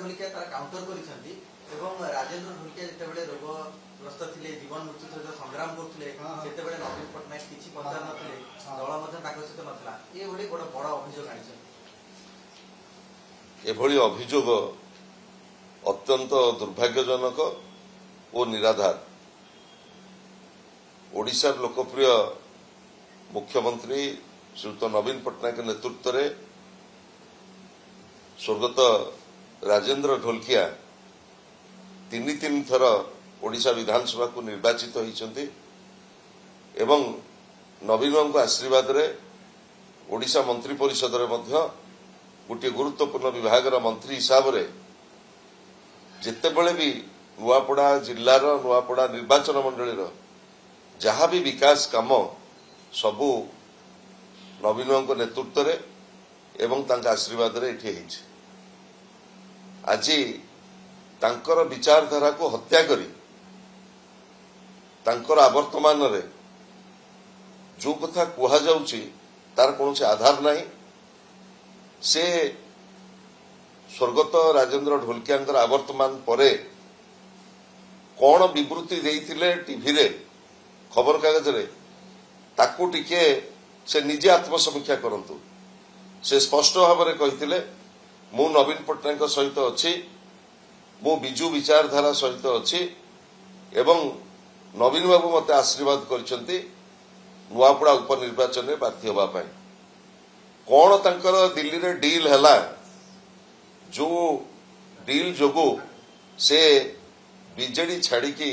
ढोलिकिया तार काउंटर करिसेंती एवं राजेंद्र ढोलिकिया जेतेबेले रोगग्रस्त थिले जीवन मृत्यु सहित संग्राम करथिले सेतेबेले नवीन पटनायक किछि पचार नथिले दल मध्ये ताको सहित नथला ए भली बड़ बड़ अभियोग आनिछन एभली अभियोग अत्यंत दुर्भाग्यजनक और निराधार। ओडिशार लोकप्रिय मुख्यमंत्री श्रीयुत नवीन पटनायक नेतृत्व में स्वर्गत राजेंद्र ढोलकिया तीन थर ओडिशा विधानसभा को निर्वाचित होइछन्ति एवं नवीन बाबू आशीर्वाद रे ओडिशा मंत्री परिषद रे मध्य गोटे गुरुत्वपूर्ण विभाग मंत्री हिसाब रे जेतेबेले भी नुआपड़ा जिल्लार नुआपड़ा निर्वाचन मंडली जहाँ भी विकास काम सबू नवीन बाबू नेतृत्व रे एवं तांका आशीर्वाद रे एठी हेछि। आज तांकर विचारधारा को हत्या करी तांकर आवर्तमान रे जो कथा कुहा जाउची तार कोनोसी आधार नहीं। से स्वर्गत राजेंद्र ढोलकिया आवर्तमान परे कौन विवृत्ति देइथिले टीवी रे खबर कागज रे ताकू टिके से निजे आत्मसमीक्षा करंतु। से स्पष्ट भाव में कहिथिले मु नवीन पटनायक सहित अछि मु बिजू विचारधारा सहित अछि एवं नवीन बाबू मते आशीर्वाद करछन्ति नुआपड़ा उपनिर्वाचन में प्रार्थी होबा पई। कौन तांकर दिल्ली रे डील हैला जो डील जोगो से बीजेडी छाड़ी की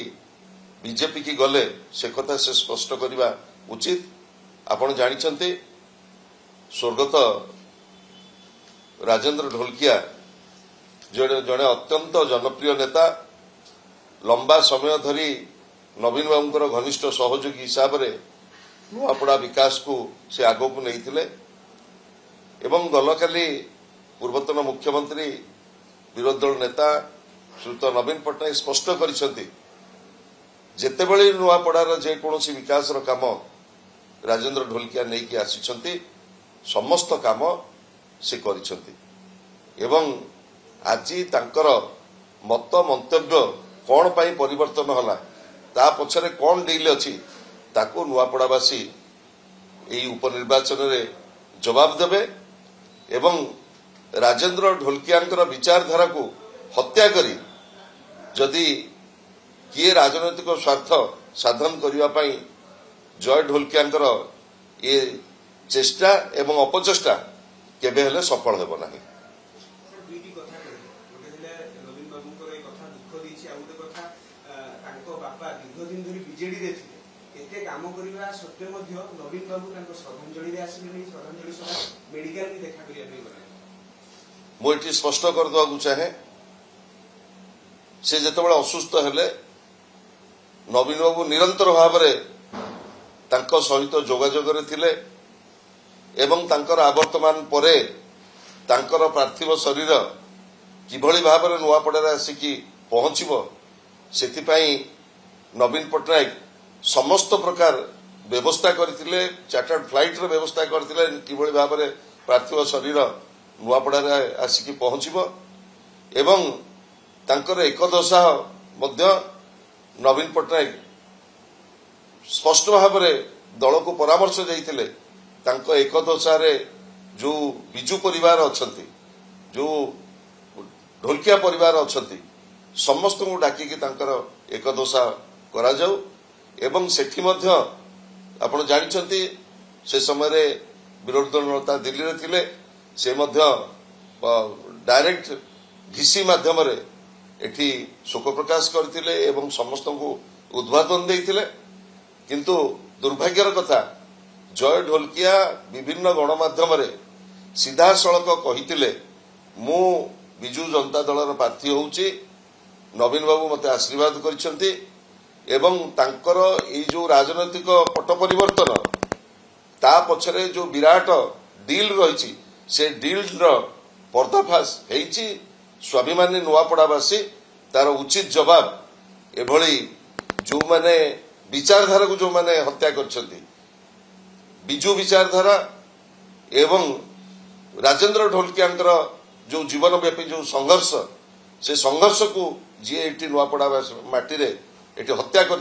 बीजेपी की गले से कथा से स्पष्ट करवा उचित। आपण जानिछन्ति स्वर्गत राजेंद्र ढोलकिया जड़े अत्यंत जनप्रिय नेता लंबा समय धरी नवीन बाबूंकर घनिष्ठ सहयोगी हिसाब रे नुआपड़ा विकास को से आगो को नहीं एवं गलकाली पूर्वतन मुख्यमंत्री विरोधी दल नेता श्रीयुत नवीन पटनायक स्पष्ट करिसेंति जेतेबेले नुआपड़ार जेकोसी विकास काम राजेंद्र ढोलकिया नहीं कि आसिछन्ति समस्त काम से करिसेंति एवं आज तांकर मत मंतव्य कौन पाई परिवर्तन हला ता पछरे कौन डील अछि ताको नुआपड़ावासी एई उपनिर्वाचन रे जवाब देबे एवं राजेंद्र ढोलकिया विचारधारा को हत्या करी जदि किए राजनैतिक स्वार्थ साधन करने जय ढोलकिया ये चेष्टा एवं अपचेष्टा केबे हेले सफल हेबो नाही। काम करबा सत्वे मध्ये नवीन बाबू तांको श्रद्धांजलि रे आसिले श्रद्धांजलि सभा मेडिकल भी देखा करिया पे गले मो एठी स्पष्ट कर दवा चाहे से जेतेबेले असुस्थ हेले नवीन बाबू निरंतर भाव रे तांको सहित जोगाजोग रे थिले एवं तांकर आवर्तमान परे तांकर पार्थिव शरीर किभली भाव रे नुआपड़ा आसिकी पहुंचबो सेति पई नवीन पटनायक समस्त प्रकार व्यवस्था करथिले चार्टर्ड फ्लाइट रे व्यवस्था करथिले किभली भाव रे पार्थिव शरीर नुआपड़ा आसिकी पहुंचबो एवं तांकर एकदशा मध्य नवीन पटनायक स्पष्ट भाव रे दल को परामर्श देइथिले तांको एकदशा रे जो बिजू परिवार अछंती जो ढोलकिया परिवार अछंती समस्त को डाकी कि तांकर एकदशा करा जाऊ एवं सेठी मध्य आपण जानिछंती से समय रे विरोधी दल नेता दिल्ली रे थिले से मध्य डायरेक्ट घिसी माध्यम रे एठी शोक प्रकाश करथिले एवं समस्त को उद्घाटन देइथिले किंतु दुर्भाग्यर कथा जय ढोलकिया विभिन्न गणमाध्यम रे सीधा सड़क कहिथिले मु बिजू जनता दल प्रार्थी होउची नवीन बाबू मते आशीर्वाद करिसंती एवं तांकर ये जो राजनैतिक पट परिवर्तन ता पछरे जो विराट डील रही से डील पर्दाफाश हेइची स्वाभिमानी नुआपड़ावासी तार उचित जवाब एभली जो माने विचारधारा को जो माने हत्या करछंती बिजू विचारधारा एवं राजेंद्र ढोलकिया जो जीवन व्यापी जो संघर्ष से संघर्ष को जी एटी नुआपड़ा माटी एटी हत्या कर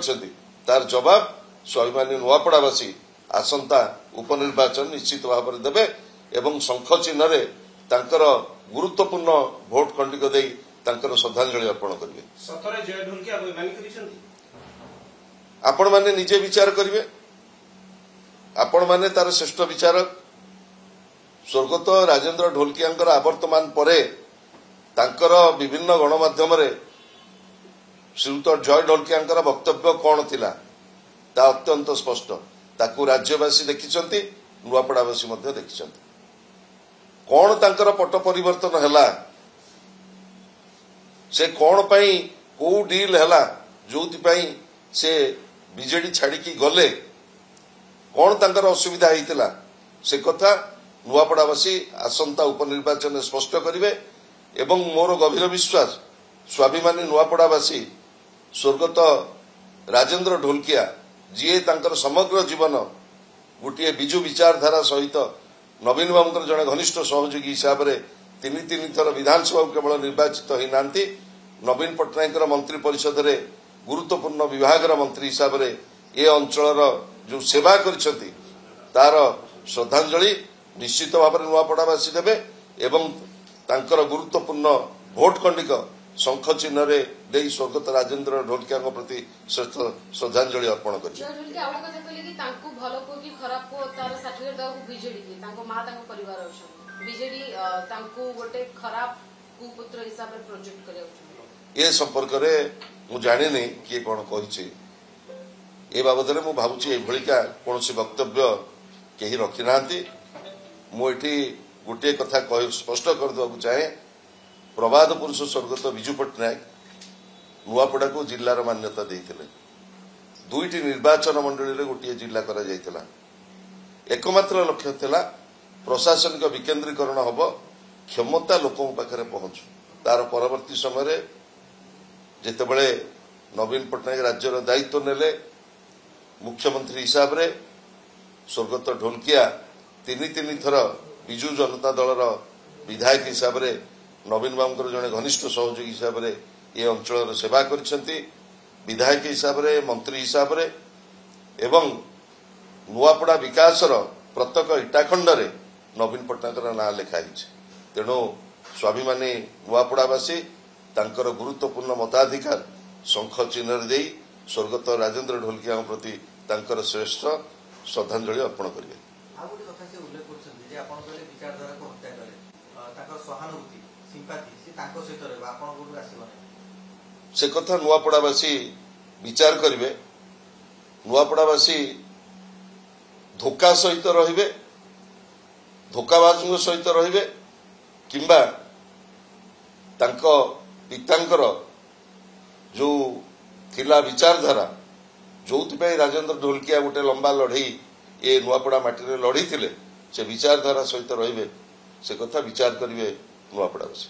तार जवाब स्वाभिमानी नुआपड़ावासी आसंता उपनिर्वाचन निश्चित भाव में देवे एवं शंख चिन्ह तांकर गुरुत्वपूर्ण भोट खंडिक दे तांकर श्रद्धांजलि अर्पण करेंगे। सतरे जय ढोलकिया वैमानिक करिसेंती आपण माने निजे विचार करेंगे आपण माने तार श्रेष्ठ विचारक स्वर्गत राजेंद्र ढोलकियांकर आवर्तमान परे तांकर विभिन्न गणमाध्यम श्रीयुत जय ढोलकियांकर वक्तव्य कौन थिला ता अत्यंत स्पष्ट ताकू राज्यवासी देखिछंती नुआपड़ावासी मध्य देखिछंती कौन तांकर पट परिवर्तन हैला से कौन पई को डील हैला जोथि पई से बीजेडी छाड़ी की गले कौन तांकर असुविधा हेतिला से कथा नुआपड़ावासी आसंता उपनिर्वाचन में स्पष्ट करिवे एवं मोर गभीर विश्वास स्वाभिमानी नुआपड़ावासी स्वर्गत राजेंद्र ढोलकिया जी तांकर समग्र जीवन गोटे विजु विचारधारा सहित नवीन बाबू जड़े घनिष्ठ सहयोगी हिसाब से तीन थर विधानसभा केवल निर्वाचित होना नवीन पट्टनायक मंत्री परिषद में गुरुत्वपूर्ण विभाग मंत्री हिसाब से ए अंचल जो सेवा करिसेंती तार श्रद्धांजलि निश्चित भाव में नुआपड़ावासी देवे एवं तांकर गुरुत्वपूर्ण भोट खंडिक शंख चिन्ह दे स्वर्गत राजेंद्र ढोलकिया प्रति श्रेष्ठ श्रद्धांजलि अर्पण करेंगे। ये संपर्क में मु जानी किए कौन कही ए बाबद में भावुची एभलिका कौन वक्तव्य कहीं रखी ना मुझे गोटे कथा स्पष्ट करदे चाहे प्रवाद पुरुष स्वर्गत विजु पट्टनायक नुआपड़ा को जिलार मान्यता देते दुईटी निर्वाचन मंडली में गोटे जिला करा जायतिला एकमात्र लक्ष्य थिला प्रशासनिक विकेंद्रीकरण हम क्षमता लोकों पाखे पहुंचू तार परवर्ती समय जितेबले नवीन पट्टनायक राज्यर दायित्व नेले मुख्यमंत्री हिसाब रे स्वर्गत ढोलकिया तीन थर विजु जनता दलर विधायक हिसाब रे नवीन बाबू जड़े घनिष्ठ सहयोगी हिसाब से ये अंचल सेवा करिसेंती विधायक हिसाब से मंत्री हिसाब से एवं नुआपड़ा विकासर प्रत्येक इटाखंड रे नवीन पट्टनायक ना लिखाई तेणु स्वाभिमानी नुआपड़ावासी तांकर गुरुत्वपूर्ण मताधिकार शंख चिन्ह दे स्वर्गत राजेंद्र ढोलकिया प्रति तांकर श्रेष्ठ श्रद्धांजलि अर्पण करेंगे। से कथा नुआपड़ावासी विचार करेंगे नुआपड़ावासी धोखा सहित रहिबे धोखाबाज सहित रहिबे किंबा तांको पितांकर जो थिला विचारधारा जो राजेंद्र ढोलकिया गोटे लंबा लड़ई ये नुआपड़ा माटी लड़ी थे से विचारधारा सहित रहिबे से कथा विचार करेंगे नुआपड़ावासी।